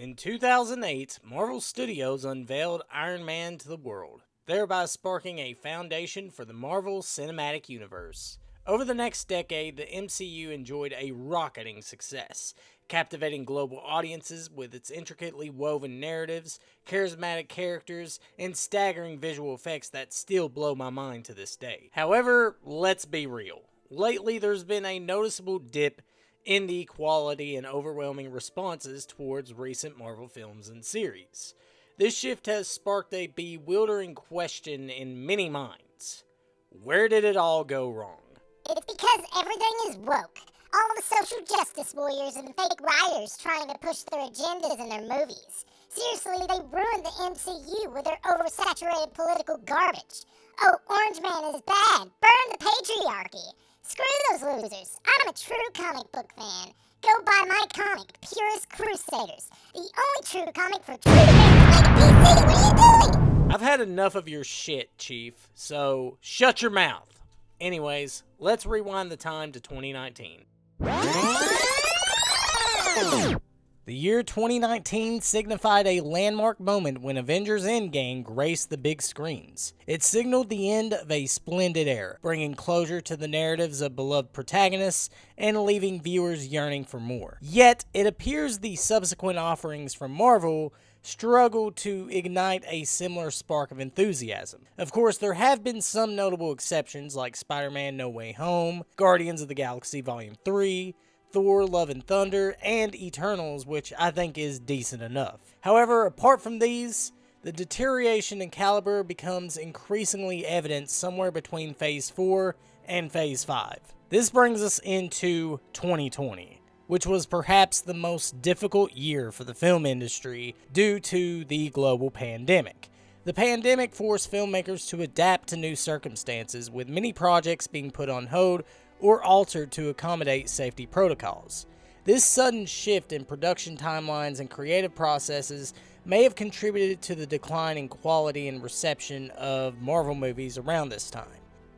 In 2008, Marvel Studios unveiled Iron Man to the world, thereby sparking a foundation for the Marvel Cinematic Universe. Over the next decade, the MCU enjoyed a rocketing success, captivating global audiences with its intricately woven narratives, charismatic characters, and staggering visual effects that still blow my mind to this day. However, let's be real. Lately, there's been a noticeable dip in the quality and overwhelming responses towards recent Marvel films and series. This shift has sparked a bewildering question in many minds. Where did it all go wrong? It's because everything is woke. All the social justice warriors and fake writers trying to push their agendas in their movies. Seriously, they ruined the MCU with their oversaturated political garbage. Oh, Orange Man is bad. Burn the patriarchy. Screw those losers. I'm a true comic book fan. Go buy my comic, Purist Crusaders. The only true comic for true fans like DC. What are you doing? I've had enough of your shit, Chief, so shut your mouth. Anyways, let's rewind the time to 2019. The year 2019 signified a landmark moment when Avengers Endgame graced the big screens. It signaled the end of a splendid era, bringing closure to the narratives of beloved protagonists and leaving viewers yearning for more. Yet, it appears the subsequent offerings from Marvel struggled to ignite a similar spark of enthusiasm. Of course, there have been some notable exceptions like Spider-Man No Way Home, Guardians of the Galaxy Volume 3, Thor, Love and Thunder, and Eternals, which I think is decent enough. However, apart from these, the deterioration in caliber becomes increasingly evident somewhere between Phase 4 and Phase 5. This brings us into 2020, which was perhaps the most difficult year for the film industry due to the global pandemic. The pandemic forced filmmakers to adapt to new circumstances, with many projects being put on hold or altered to accommodate safety protocols. This sudden shift in production timelines and creative processes may have contributed to the decline in quality and reception of Marvel movies around this time.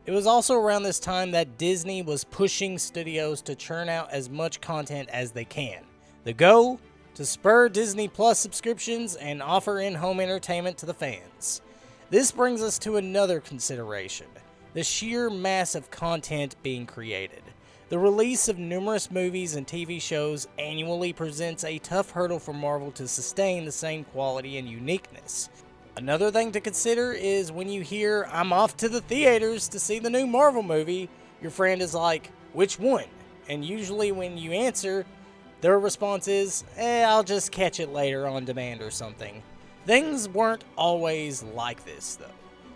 It was also around this time that Disney was pushing studios to churn out as much content as they can. The goal? To spur Disney Plus subscriptions and offer in-home entertainment to the fans. This brings us to another consideration: the sheer mass of content being created. The release of numerous movies and TV shows annually presents a tough hurdle for Marvel to sustain the same quality and uniqueness. Another thing to consider is when you hear, "I'm off to the theaters to see the new Marvel movie," your friend is like, "Which one?" And usually when you answer, their response is, "I'll just catch it later on demand or something." Things weren't always like this though.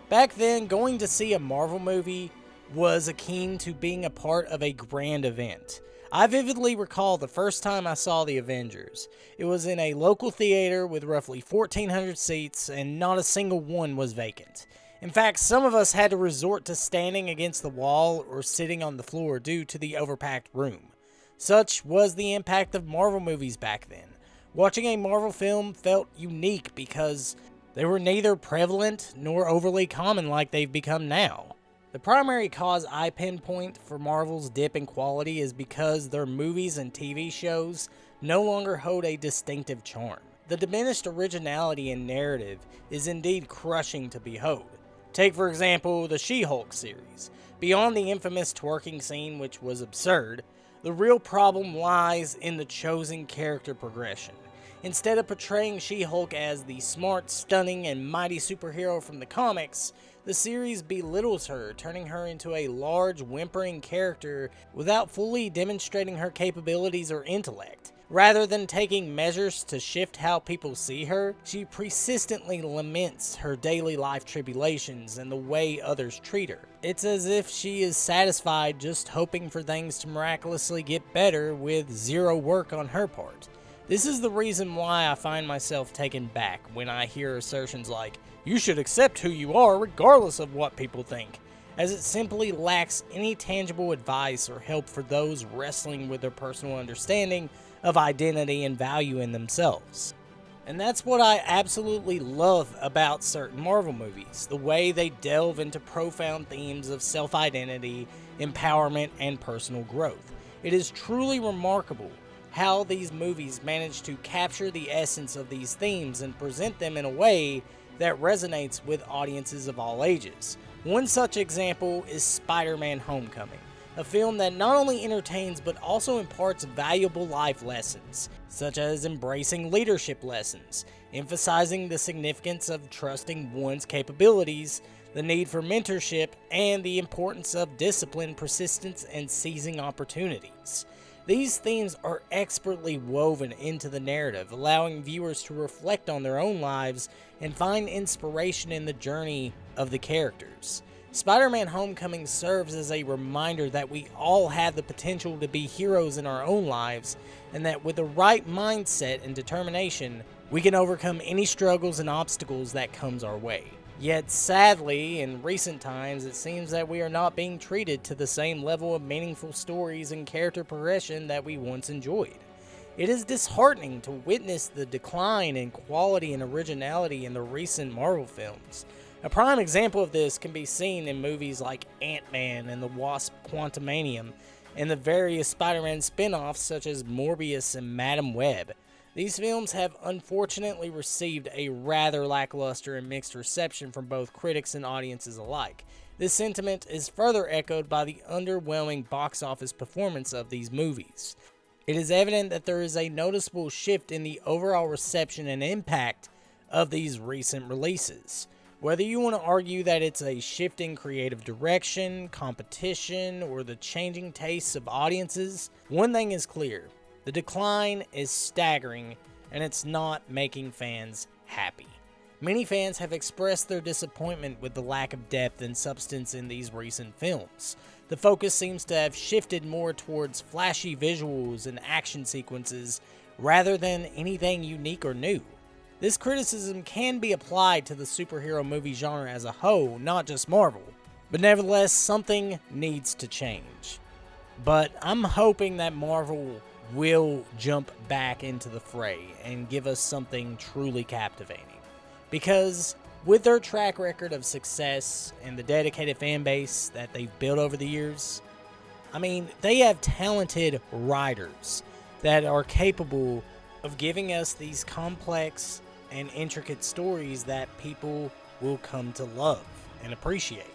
Back then, going to see a Marvel movie was akin to being a part of a grand event. I vividly recall the first time I saw the Avengers. It was in a local theater with roughly 1,400 seats, and not a single one was vacant. In fact, some of us had to resort to standing against the wall or sitting on the floor due to the overpacked room. Such was the impact of Marvel movies back then. Watching a Marvel film felt unique because they were neither prevalent nor overly common like they've become now. The primary cause I pinpoint for Marvel's dip in quality is because their movies and TV shows no longer hold a distinctive charm. The diminished originality in narrative is indeed crushing to behold. Take for example the She-Hulk series. Beyond the infamous twerking scene, which was absurd, the real problem lies in the chosen character progression. Instead of portraying She-Hulk as the smart, stunning, and mighty superhero from the comics, the series belittles her, turning her into a large, whimpering character without fully demonstrating her capabilities or intellect. Rather than taking measures to shift how people see her, she persistently laments her daily life tribulations and the way others treat her. It's as if she is satisfied just hoping for things to miraculously get better with zero work on her part. This is the reason why I find myself taken back when I hear assertions like, "You should accept who you are regardless of what people think," as it simply lacks any tangible advice or help for those wrestling with their personal understanding of identity and value in themselves. And that's what I absolutely love about certain Marvel movies, the way they delve into profound themes of self-identity, empowerment, and personal growth. It is truly remarkable how these movies manage to capture the essence of these themes and present them in a way that resonates with audiences of all ages. One such example is Spider-Man: Homecoming, a film that not only entertains but also imparts valuable life lessons, such as embracing leadership lessons, emphasizing the significance of trusting one's capabilities, the need for mentorship, and the importance of discipline, persistence, and seizing opportunities. These themes are expertly woven into the narrative, allowing viewers to reflect on their own lives and find inspiration in the journey of the characters. Spider-Man: Homecoming serves as a reminder that we all have the potential to be heroes in our own lives, and that with the right mindset and determination, we can overcome any struggles and obstacles that comes our way. Yet sadly, in recent times, it seems that we are not being treated to the same level of meaningful stories and character progression that we once enjoyed. It is disheartening to witness the decline in quality and originality in the recent Marvel films. A prime example of this can be seen in movies like Ant-Man and the Wasp: Quantumanium, and the various Spider-Man spin-offs such as Morbius and Madam Web. These films have unfortunately received a rather lackluster and mixed reception from both critics and audiences alike. This sentiment is further echoed by the underwhelming box office performance of these movies. It is evident that there is a noticeable shift in the overall reception and impact of these recent releases. Whether you want to argue that it's a shift in creative direction, competition, or the changing tastes of audiences, one thing is clear. The decline is staggering, and it's not making fans happy. Many fans have expressed their disappointment with the lack of depth and substance in these recent films. The focus seems to have shifted more towards flashy visuals and action sequences rather than anything unique or new. This criticism can be applied to the superhero movie genre as a whole, not just Marvel, but nevertheless, something needs to change. But I'm hoping that Marvel will jump back into the fray and give us something truly captivating. Because with their track record of success and the dedicated fan base that they've built over the years, they have talented writers that are capable of giving us these complex and intricate stories that people will come to love and appreciate.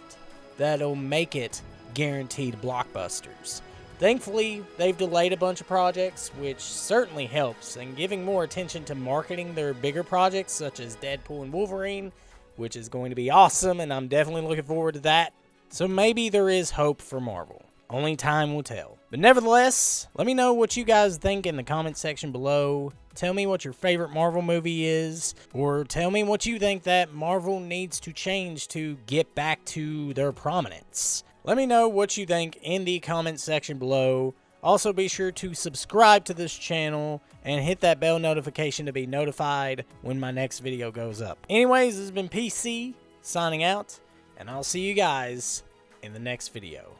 That'll make it guaranteed blockbusters. Thankfully, they've delayed a bunch of projects, which certainly helps, and giving more attention to marketing their bigger projects such as Deadpool and Wolverine, which is going to be awesome, and I'm definitely looking forward to that. So maybe there is hope for Marvel. Only time will tell. But nevertheless, let me know what you guys think in the comment section below. Tell me what your favorite Marvel movie is, or tell me what you think that Marvel needs to change to get back to their prominence. Let me know what you think in the comment section below. Also, be sure to subscribe to this channel and hit that bell notification to be notified when my next video goes up. Anyways, this has been PC signing out, and I'll see you guys in the next video.